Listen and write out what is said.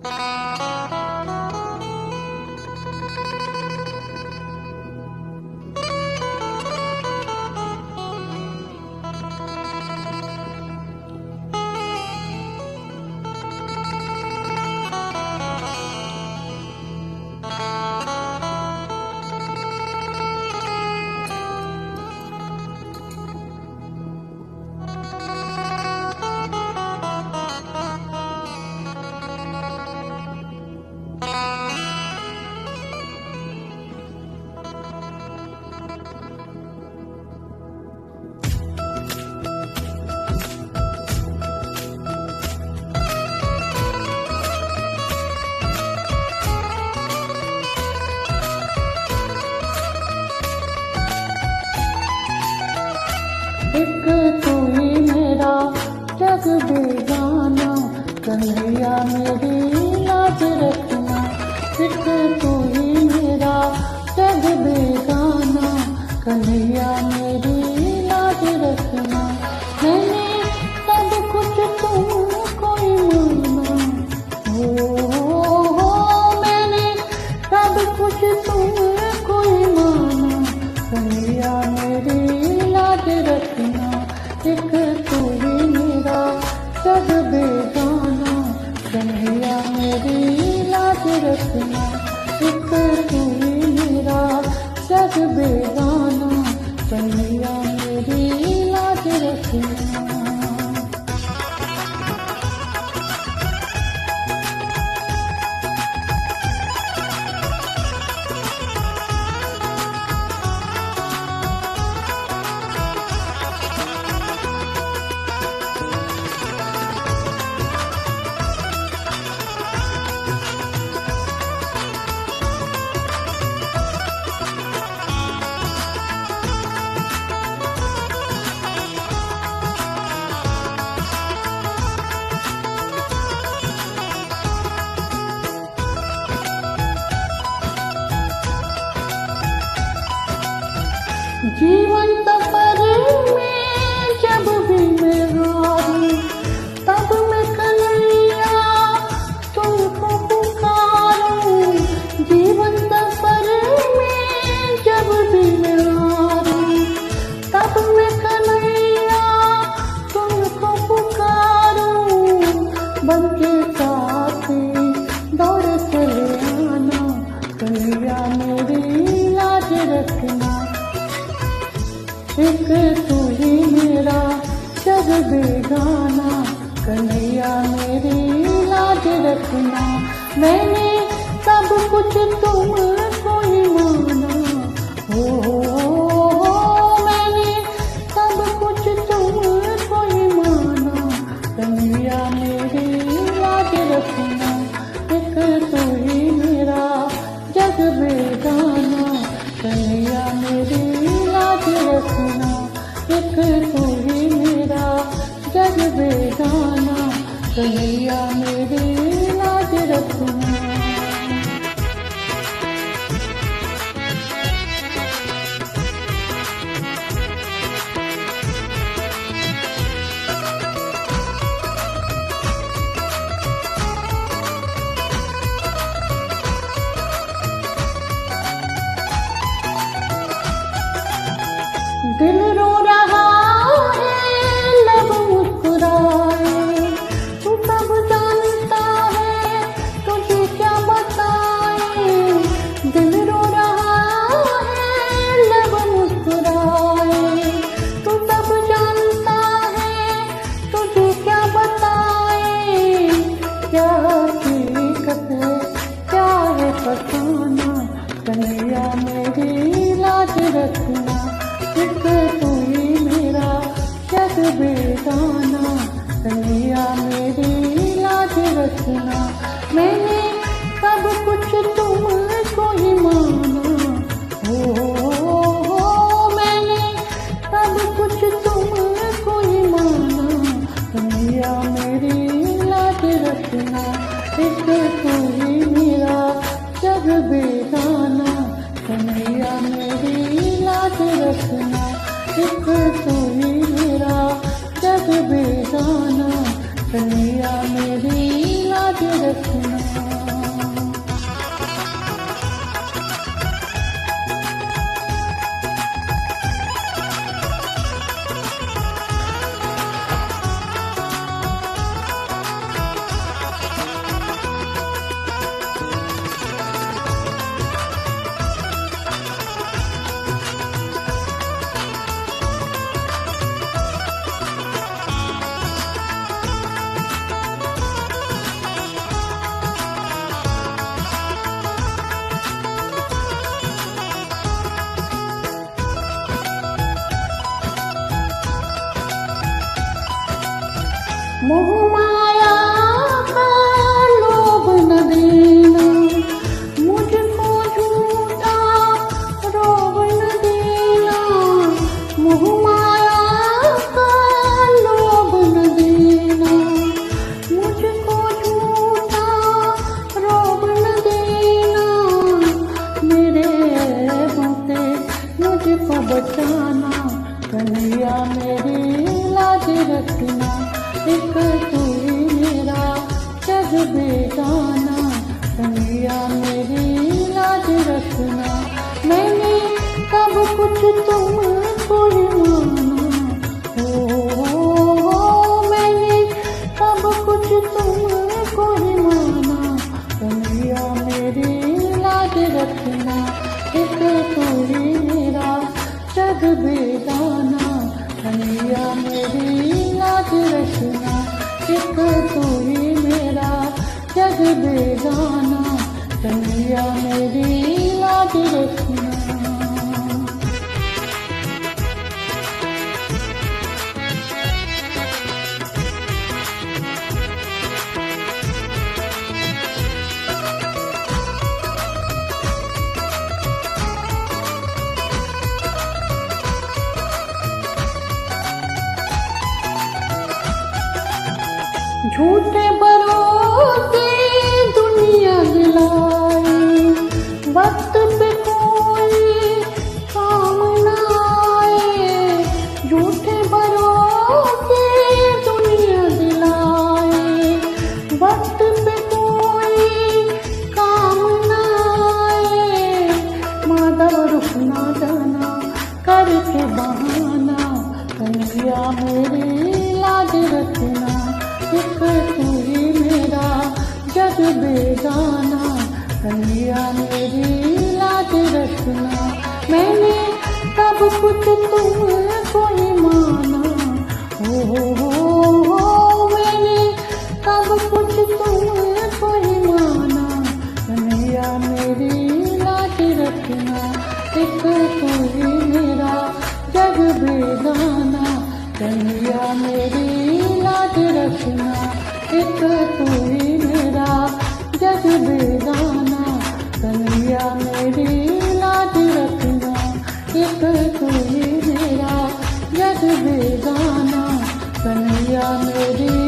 एक तू ही मेरा जग बेगाना, कन्हैया मेरी लाज रखना। एक तू ही मेरा जग बेगाना, कन्हैया मेरी लाज रखना। मैंने सब कुछ तुमको ही माना, हो मैंने सब कुछ तुमको ही माना, कन्हैया मेरी लाज रखना। एक तू ही मेरा जग बेगाना, कन्हैया मेरी लाज रखना। एक तू ही मेरा जग बेगाना, कन्हैया मेरी लाज रखना। जीवन सफर में जब भी मैं हारूं, तब मैं कन्हैया तुमको पुकारूं। जीवन सफर में जब भी मैं हारूं, तब मैं कन्हैया तुमको पुकारूं। बन के साथी दौड़ चले आना, कन्हैया मेरी लाज रखना। एक तू ही मेरा जग बेगाना, कन्हैया मेरी लाज रखना। मैंने सब कुछ तुमको ही माना, हो मैंने सब कुछ तुमको ही माना, कन्हैया मेरी लाज रखना। एक तू ही मेरा जग बेगाना, कन्हैया मेरी लाज रखना। एक तू ही मेरा जग बेगाना, कन्हैया मेरी लाज रखना। दिल रो रहा है, लब मुस्कुराए, तू सब जानता है, तुझे क्या बताए। दिल रो रहा है, लब मुस्कुराए, तू सब जानता है, तुझे क्या बताए। क्या हकीकत है, क्या है फसाना, कन्हैया मेरी लाज रखना। एक तू ही मेरा जग बेगाना, कन्हैया मेरी लाज रखना। मैंने सब कुछ तुमको ही माना, हो मैंने सब कुछ तुमको ही माना, कन्हैया मेरी लाज रखना। एक तू ही मेरा जग बेगाना, कन्हैया मेरी लाज रखना। एक तू ही मेरा जग बेगाना, कन्हैया मेरी लाज रखना। मोह माया का लोभ न देना, मुझको झूठा रोग न देना। मोह माया का लोभ न देना, मुझको झूठा रोग न देना। मेरे होते मुझको बचाना, कन्हैया मेरी लाज रखना। एक तू ही मेरा जग बेगाना, कन्हैया मेरी लाज रखना। मैंने सब कुछ तुमको ही माना, हो मैंने सब कुछ तुमको ही माना। कन्हैया मेरी लाज रखना, एक तू ही मेरा जग बेगाना। कन्हैया मेरी लाज रखना, एक तू ही मेरा जग बेगाना। कन्हैया मेरी लाज रखना। झूठे भरोसे दुनिया दिलाई, वक्त पे कोई काम न आए। झूठे भरोसे दुनिया दिलाई, वक्त पे कोई काम न आए। माधव रुक ना जाना करके बहाना, कन्हैया मेरी लाज रखना। एक तू ही मेरा जग बेगाना, कन्हैया मेरी लाज रखना। मैंने सब कुछ तुमको ही माना, हो मैंने सब कुछ तुमको ही माना। कन्हैया मेरी लाज रखना, एक तू ही मेरा जग बेगाना। कन्हैया मेरी लाज रखना, एक तू ही मेरा जग बेगाना। कन्हैया मेरी लाज रखना, एक तू ही मेरा जग बेगाना। कन्हैया मेरी